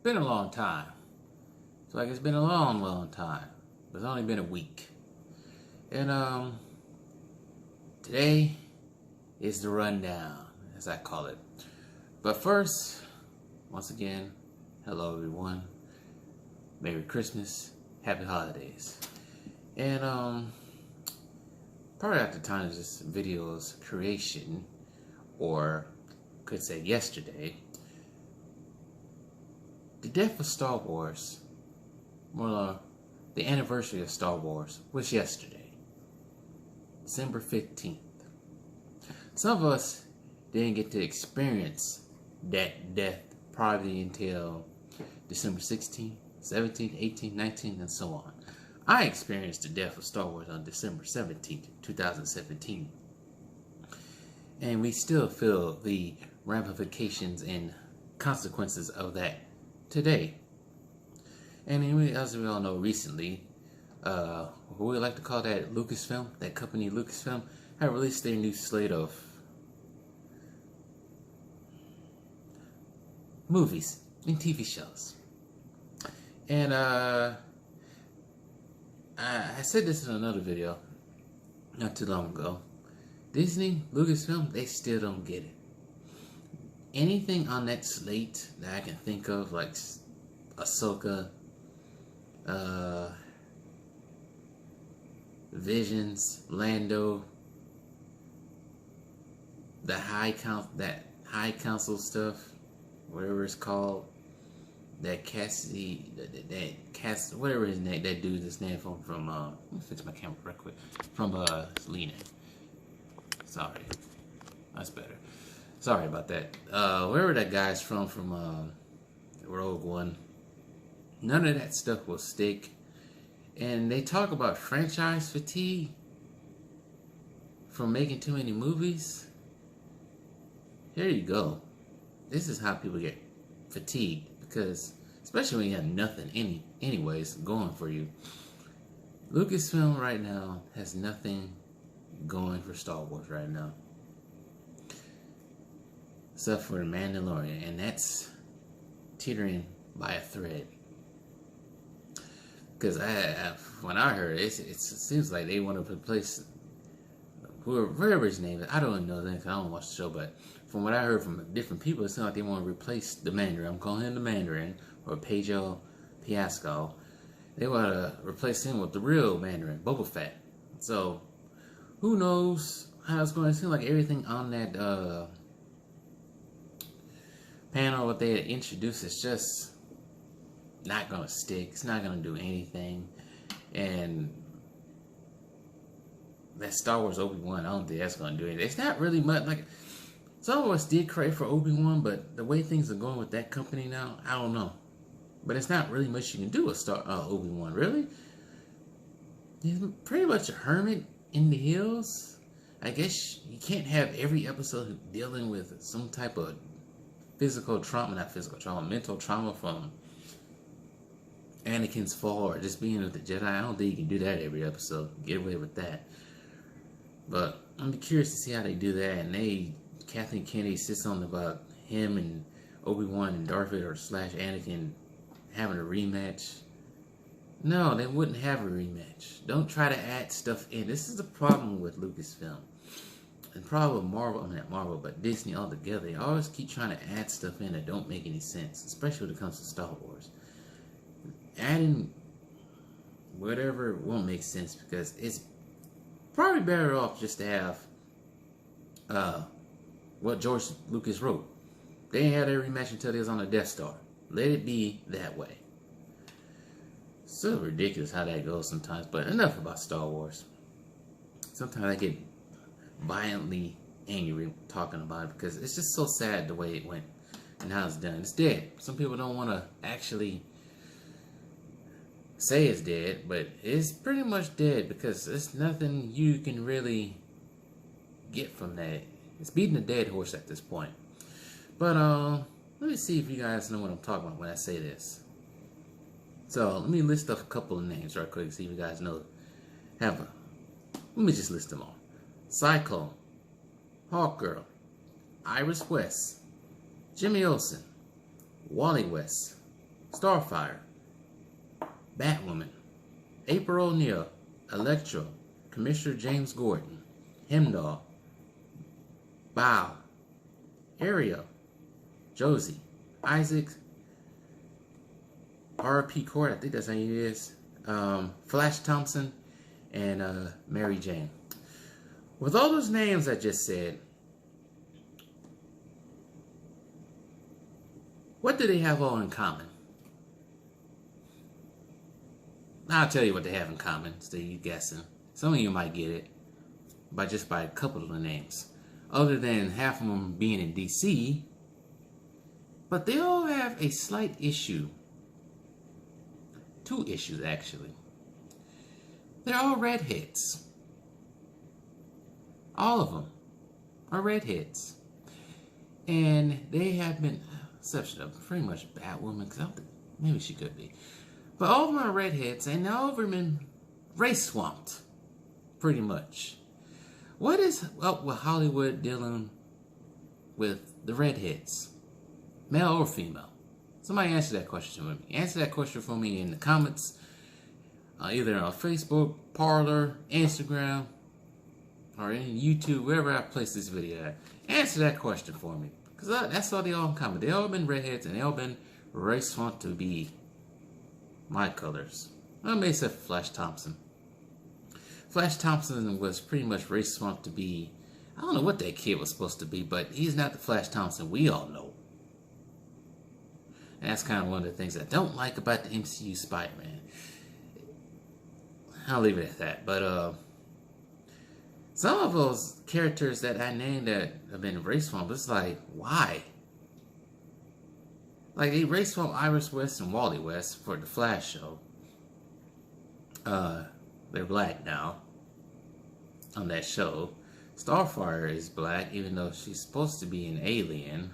been a long time. It's like it's been a long time. It's only been a week. And today is the rundown, as I call it. But first, once again, hello everyone. Merry Christmas, Happy Holidays. And probably at the time of this video's creation, or could say yesterday, the death of Star Wars, the anniversary of Star Wars, was yesterday, December 15th. Some of us didn't get to experience that death probably until December 16th, 17th, 18th, 19th, and so on. I experienced the death of Star Wars on December 17th, 2017. And we still feel the ramifications and consequences of that today. And as we all know, recently, what we like to call that Lucasfilm, that company Lucasfilm, have released their new slate of movies and TV shows. And I said this in another video not too long ago. Disney, Lucasfilm, they still don't get it. Anything on that slate that I can think of, like Ahsoka, Visions, Lando, that High Council stuff, whatever it's called, that Cassidy, whatever his name, that dude, his name from let me fix my camera real quick, from Selena. Sorry, that's better. Sorry about that. Wherever that guy's from Rogue One, none of that stuff will stick. And they talk about franchise fatigue from making too many movies. Here you go. This is how people get fatigued, because especially when you have nothing anyways going for you. Lucasfilm right now has nothing going for Star Wars right now, except for The Mandalorian, and that's teetering by a thread. Because when I heard it, it seems like they want to replace whoever his name is. I don't know that because I don't watch the show, but from what I heard from different people, it sounds like they want to replace the Mandarin. I'm calling him the Mandarin, or Pedro Pascal. They want to replace him with the real Mandarin, Boba Fett. So who knows how it's going to seem like everything on that panel, what they had introduced, is just not going to stick. It's not going to do anything. And that Star Wars ObiWan, I don't think that's going to do anything. It's not really much. Like, some of us did crave for ObiWan, but the way things are going with that company now, I don't know. But it's not really much you can do with ObiWan, really. He's pretty much a hermit in the hills. I guess you can't have every episode dealing with some type of mental trauma from Anakin's fall or just being with the Jedi. I don't think you can do that every episode. Get away with that. But I'm curious to see how they do that. And Kathleen Kennedy sits on about him and Obi-Wan and Darth Vader / Anakin having a rematch. No, they wouldn't have a rematch. Don't try to add stuff in. This is the problem with Lucasfilm. And problem with not Marvel, but Disney altogether. They always keep trying to add stuff in that don't make any sense, especially when it comes to Star Wars. Adding whatever won't make sense, because it's probably better off just to have what George Lucas wrote. They ain't had their rematch until they was on the Death Star. Let it be that way. So ridiculous how that goes sometimes, but enough about Star Wars. Sometimes I get violently angry talking about it, because it's just so sad the way it went and how it's done. It's dead. Some people don't want to actually say it's dead, but it's pretty much dead, because there's nothing you can really get from that. It's beating a dead horse at this point. But let me see if you guys know what I'm talking about when I say this. So let me list off a couple of names right quick, see if you guys know. Let me just list them all. Cyclone, Hawkgirl, Iris West, Jimmy Olsen, Wally West, Starfire, Batwoman, April O'Neil, Electro, Commissioner James Gordon, Hemdall, Bow, Ariel, Josie, Isaac, R.P. Court, I think that's how it is, Flash Thompson, and Mary Jane. With all those names I just said, what do they have all in common? I'll tell you what they have in common, so you guessing. Some of you might get it by a couple of the names. Other than half of them being in DC, but they all have a slight issue. Two issues, actually. They're all redheads. All of them are redheads. And they have been, exception of pretty much Batwoman, because I don't think, maybe she could be. But all of them are redheads, and all of them been race swamped, pretty much. What is up with Hollywood dealing with the redheads? Male or female? Somebody answer that question with me. Answer that question for me in the comments, either on Facebook, Parler, Instagram, or in YouTube, wherever I place this video at. Answer that question for me, because that's all they all in common. They all been redheads, and they all been race swamped to be my colors. Well, maybe except Flash Thompson. Flash Thompson was pretty much race swamped to be, I don't know what that kid was supposed to be, but he's not the Flash Thompson we all know. And that's kind of one of the things I don't like about the MCU Spider-Man. I'll leave it at that. But some of those characters that I named that have been race swamped, it's like, why? Like, they race swamped Iris West and Wally West for the Flash show. They're black now on that show. Starfire is black, even though she's supposed to be an alien.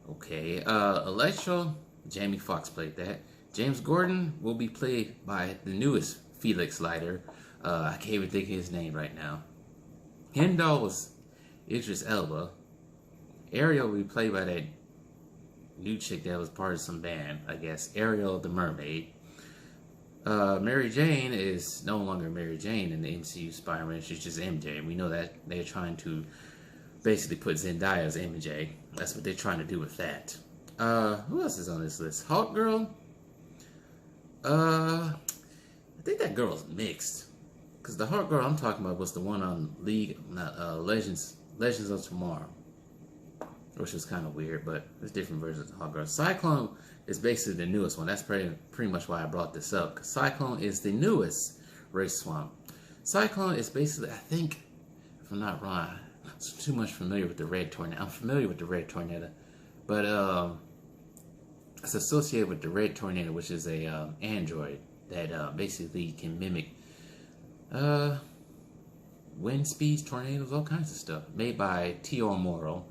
Okay. Electro, Jamie Foxx played that. James Gordon will be played by the newest Felix Leiter. I can't even think of his name right now. Hemdall was Idris Elba. Ariel will be played by that new chick that was part of some band, I guess. Ariel the Mermaid. Mary Jane is no longer Mary Jane in the MCU Spider-Man. She's just MJ. We know that they're trying to basically put Zendaya as MJ. That's what they're trying to do with that. Who else is on this list? Hawk Girl. I think that girl's mixed. Because the Hawk Girl I'm talking about was the one on Legends of Tomorrow. Which was kind of weird, but there's different versions of Hawk Girl. Cyclone is basically the newest one. That's pretty much why I brought this up. Because Cyclone is the newest race swamp. Cyclone is basically, I think, if I'm not wrong, I'm too much familiar with the Red Tornado. I'm familiar with the Red Tornado, but it's associated with the Red Tornado, which is a android that basically can mimic wind speeds, tornadoes, all kinds of stuff. Made by T.O. Morrow,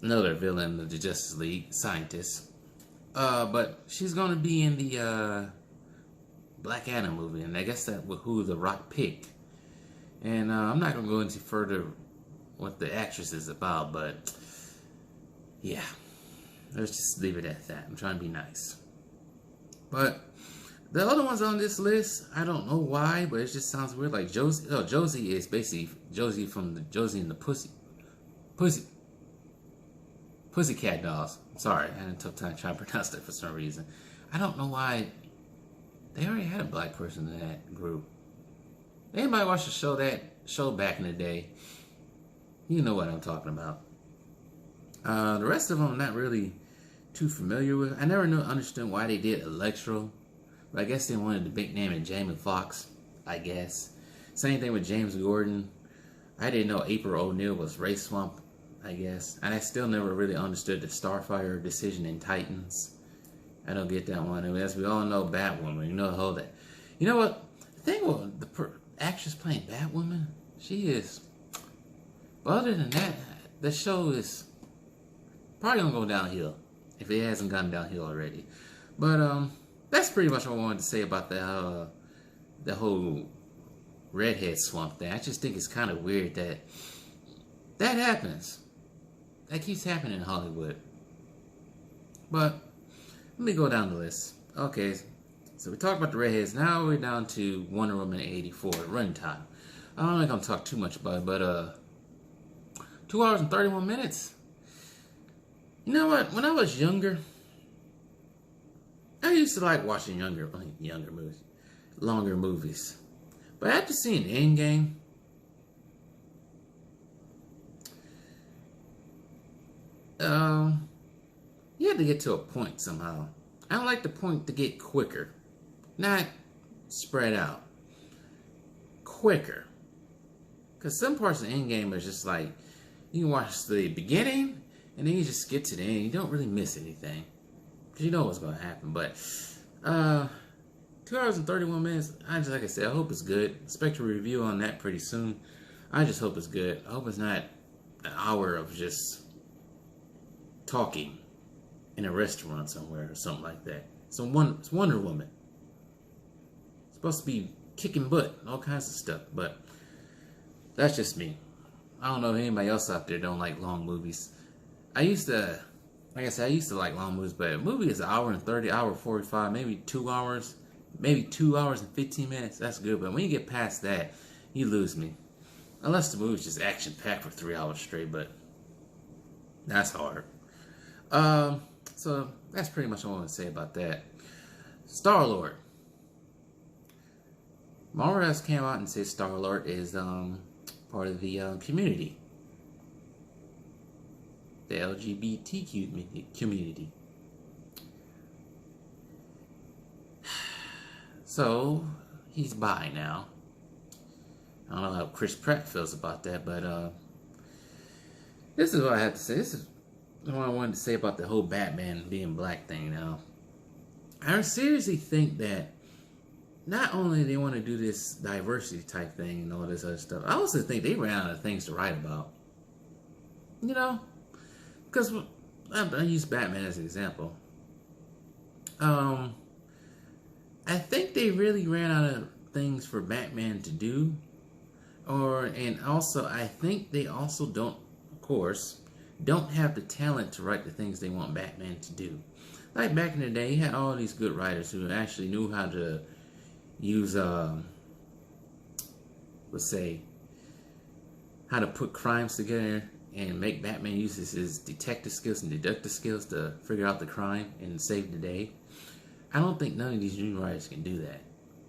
another villain of the Justice League, scientist. But she's gonna be in the Black Adam movie, and I guess that was who The Rock picked. And I'm not gonna go into further what the actress is about, but yeah, let's just leave it at that. I'm trying to be nice. But the other ones on this list, I don't know why, but it just sounds weird. Like Josie. Oh, Josie is basically Josie from the Josie and the Pussycat Dolls. Sorry, I had a tough time trying to pronounce that for some reason. I don't know why. They already had a black person in that group. Anybody watch that show back in the day? You know what I'm talking about. The rest of them I'm not really too familiar with. I never understood why they did Electro. But I guess they wanted the big name of Jamie Foxx, I guess. Same thing with James Gordon. I didn't know April O'Neil was Race Swamp, I guess. And I still never really understood the Starfire decision in Titans. I don't get that one. I mean, as we all know, Batwoman. You know the whole that. You know what? The thing with the actress playing Batwoman, she is. But other than that, the show is probably gonna go downhill if it hasn't gone downhill already. But that's pretty much what I wanted to say about the whole redhead swamp thing. I just think it's kind of weird that happens. That keeps happening in Hollywood. But Let me go down the list. Okay, so we talked about the redheads. Now we're down to Wonder Woman 84 runtime. I'm not gonna talk too much about it, but 2 hours and 31 minutes. You know what? When I was younger, I used to like watching younger movies, longer movies. But after seeing Endgame, you had to get to a point somehow. I like the point to get quicker, not spread out. Quicker. Because some parts of the Endgame are just like, you can watch the beginning, and then you just get to the end. You don't really miss anything. Because you know what's going to happen. But, 2 hours and 31 minutes, like I said, I hope it's good. Expect a review on that pretty soon. I just hope it's good. I hope it's not an hour of just talking in a restaurant somewhere or something like that. It's Wonder Woman. It's supposed to be kicking butt and all kinds of stuff, but that's just me. I don't know if anybody else out there don't like long movies. I used to like long movies, but a movie is an hour and 30, hour 45, maybe 2 hours, maybe 2 hours and 15 minutes. That's good, but when you get past that, you lose me. Unless the movie's just action-packed for 3 hours straight, but that's hard. So that's pretty much all I want to say about that. Star-Lord. Marvel has came out and said Star-Lord is part of the community. The LGBTQ community. So, he's bi now. I don't know how Chris Pratt feels about that, but this is what I have to say. This is what I wanted to say about the whole Batman being black thing now. I seriously think that not only they want to do this diversity type thing and all this other stuff, I also think they ran out of things to write about. You know? Because I use Batman as an example. I think they really ran out of things for Batman to do. And also, I think they also don't, of course, don't have the talent to write the things they want Batman to do. Like back in the day, you had all these good writers who actually knew how to use, let's say, how to put crimes together and make Batman use his detective skills and deductive skills to figure out the crime and save the day. I don't think none of these new writers can do that.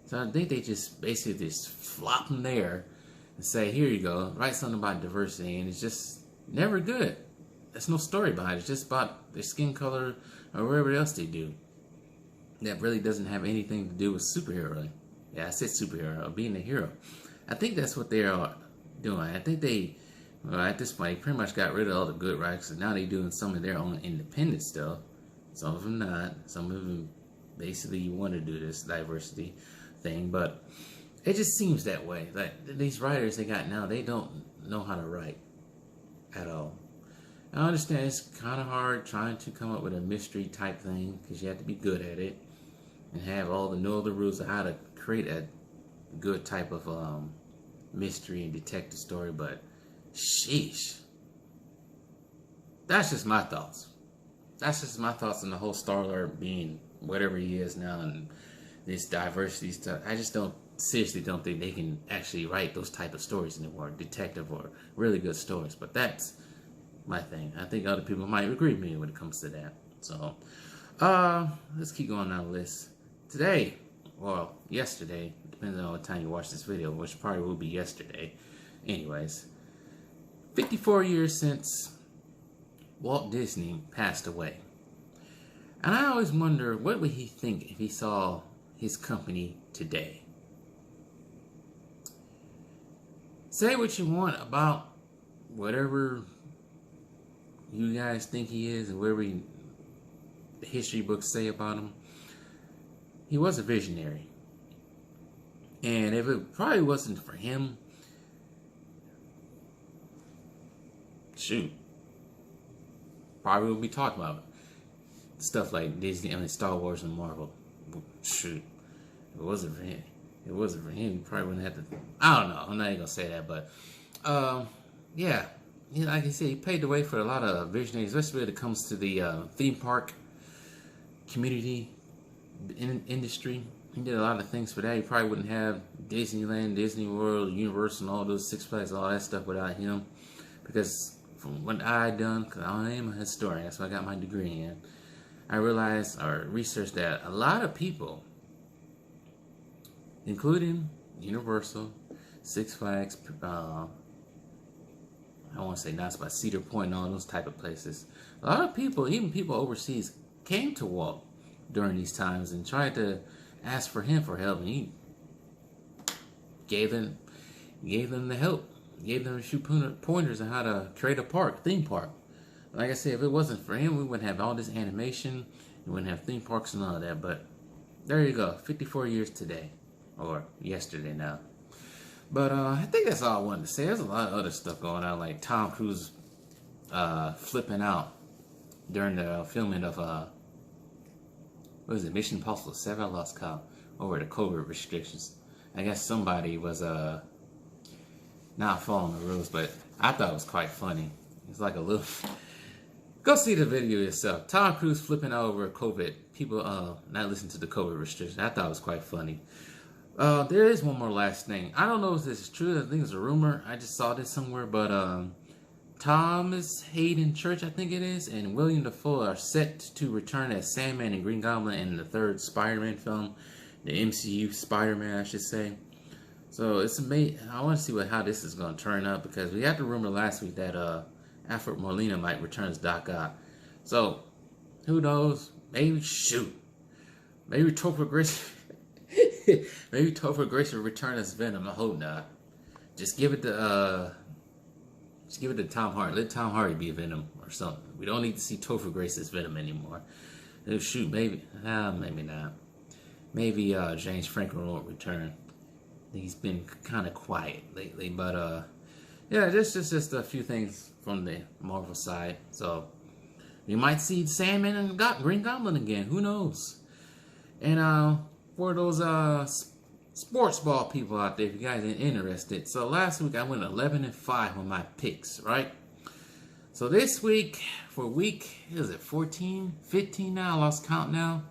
So I think they just basically just flop them there and say, here you go, write something about diversity, and it's just never good. There's no story behind it. It's just about their skin color or whatever else they do. That really doesn't have anything to do with superhero. Yeah, I said superhero, or being a hero. I think that's what they are doing. I think they, well, at this point, they pretty much got rid of all the good writers, and now they're doing some of their own independent stuff. Some of them not. Some of them basically want to do this diversity thing, but it just seems that way. Like these writers they got now, they don't know how to write at all. I understand it's kind of hard trying to come up with a mystery type thing because you have to be good at it and know the rules of how to create a good type of mystery and detective story. But sheesh, that's just my thoughts. That's just my thoughts on the whole Star-Lord being whatever he is now and this diversity stuff. I just seriously don't think they can actually write those type of stories anymore, detective or really good stories. But that's my thing. I think other people might agree with me when it comes to that. So, let's keep going down the list. Today, well, yesterday, depending on what time you watch this video, which probably will be yesterday. Anyways, 54 years since Walt Disney passed away. And I always wonder, what would he think if he saw his company today? Say what you want about whatever you guys think he is and whatever the history books say about him. He was a visionary. And if it probably wasn't for him, shoot, probably would be talking about stuff like Disney, Star Wars and Marvel. Shoot, if it wasn't for him, he probably wouldn't have to. I don't know. I'm not even gonna say that, but yeah, like I said, he paved the way for a lot of visionaries, especially when it comes to the theme park community industry. He did a lot of things for that. He probably wouldn't have Disneyland, Disney World, Universal, and all those Six Flags, all that stuff without him. Because from what I done, because I am a historian, that's what I got my degree in, I realized or researched that a lot of people, including Universal, Six Flags, I want to say not, but Cedar Point and all those type of places, a lot of people, even people overseas, came to Walt during these times and tried to ask for him for help, and he gave them the help, gave them a few pointers on how to create a theme park. Like I said, if it wasn't for him, we wouldn't have all this animation, we wouldn't have theme parks and all of that. But there you go, 54 years today, or yesterday now. But I think that's all I wanted to say. There's a lot of other stuff going on, like Tom Cruise flipping out during the filming of what was it, Mission Impossible 7? I lost count, over the COVID restrictions. I guess somebody was not following the rules, but I thought it was quite funny. It's like a little. Go see the video yourself. Tom Cruise flipping out over COVID. People not listening to the COVID restrictions. I thought it was quite funny. There is one more last thing. I don't know if this is true. I think it's a rumor. I just saw this somewhere, but Thomas Hayden Church, I think it is, and William Dafoe are set to return as Sandman and Green Goblin in the third Spider-Man film, the MCU Spider-Man, I should say. So it's amazing. I want to see how this is going to turn out, because we had the rumor last week that Alfred Molina might return as Doc Ock. So who knows? Maybe maybe Topher Grace. Maybe Topher Grace will return as Venom. I hope not. Just give it to Tom Hardy. Let Tom Hardy be Venom or something. We don't need to see Topher Grace as Venom anymore. Shoot, maybe not. Maybe James Franco won't return. He's been kind of quiet lately, but yeah, just a few things from the Marvel side. So you might see Sandman and Green Goblin again. Who knows? And for those sports ball people out there, if you guys are interested. So last week I went 11-5 with my picks, right? So this week, for week, is it 14, 15 now? I lost count now.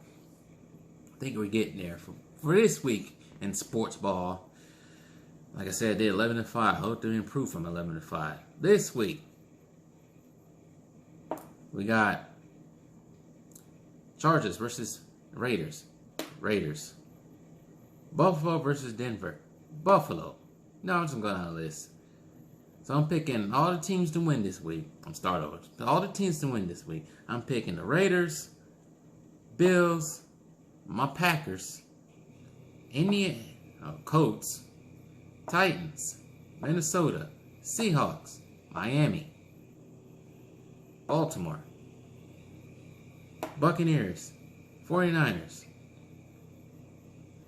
I think we're getting there. For this week in sports ball, like I said, I did 11-5. I hope to improve from 11-5. This week, we got Chargers versus Raiders. Buffalo versus Denver. Buffalo. No, I'm just going down the list. So I'm picking all the teams to win this week. I'm starting over. All the teams to win this week. I'm picking the Raiders, Bills, my Packers, Indiana, Colts, Titans, Minnesota, Seahawks, Miami, Baltimore, Buccaneers, 49ers.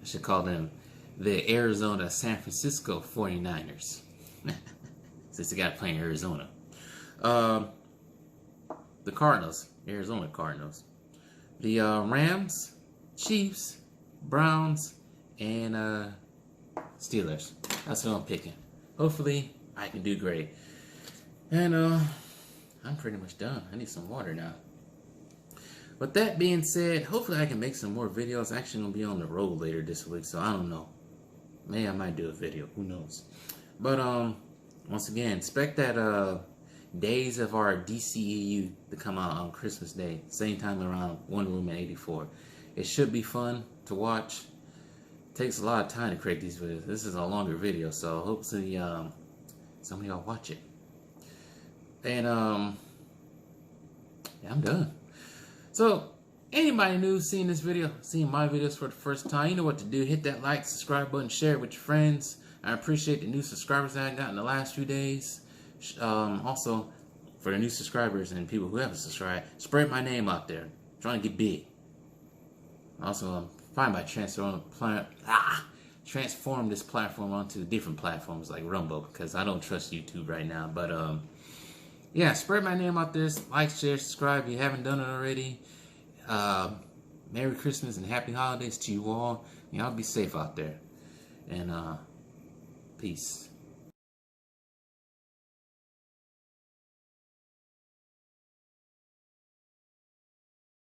I should call them the Arizona San Francisco 49ers. Since they got to play in Arizona. The Cardinals, Arizona Cardinals. The Rams, Chiefs, Browns, and Steelers. That's what I'm picking. Hopefully, I can do great. And I'm pretty much done. I need some water now. With that being said, hopefully I can make some more videos. Actually, I'm going to be on the road later this week, so I don't know. Maybe I might do a video. Who knows? But once again, expect that Days of our DCEU to come out on Christmas Day. Same time around Wonder Woman 84. It should be fun to watch. It takes a lot of time to create these videos. This is a longer video, so hopefully some of y'all watch it. And yeah, I'm done. So, anybody new seeing this video, seeing my videos for the first time, you know what to do. Hit that like, subscribe button, share it with your friends. I appreciate the new subscribers that I got in the last few days. Also, for the new subscribers and people who haven't subscribed, spread my name out there. I'm trying to get big. Also, find my transform this platform onto different platforms like Rumble, because I don't trust YouTube right now. But yeah, spread my name out there. Like, share, subscribe if you haven't done it already. Merry Christmas and Happy Holidays to you all. Y'all be safe out there. And peace.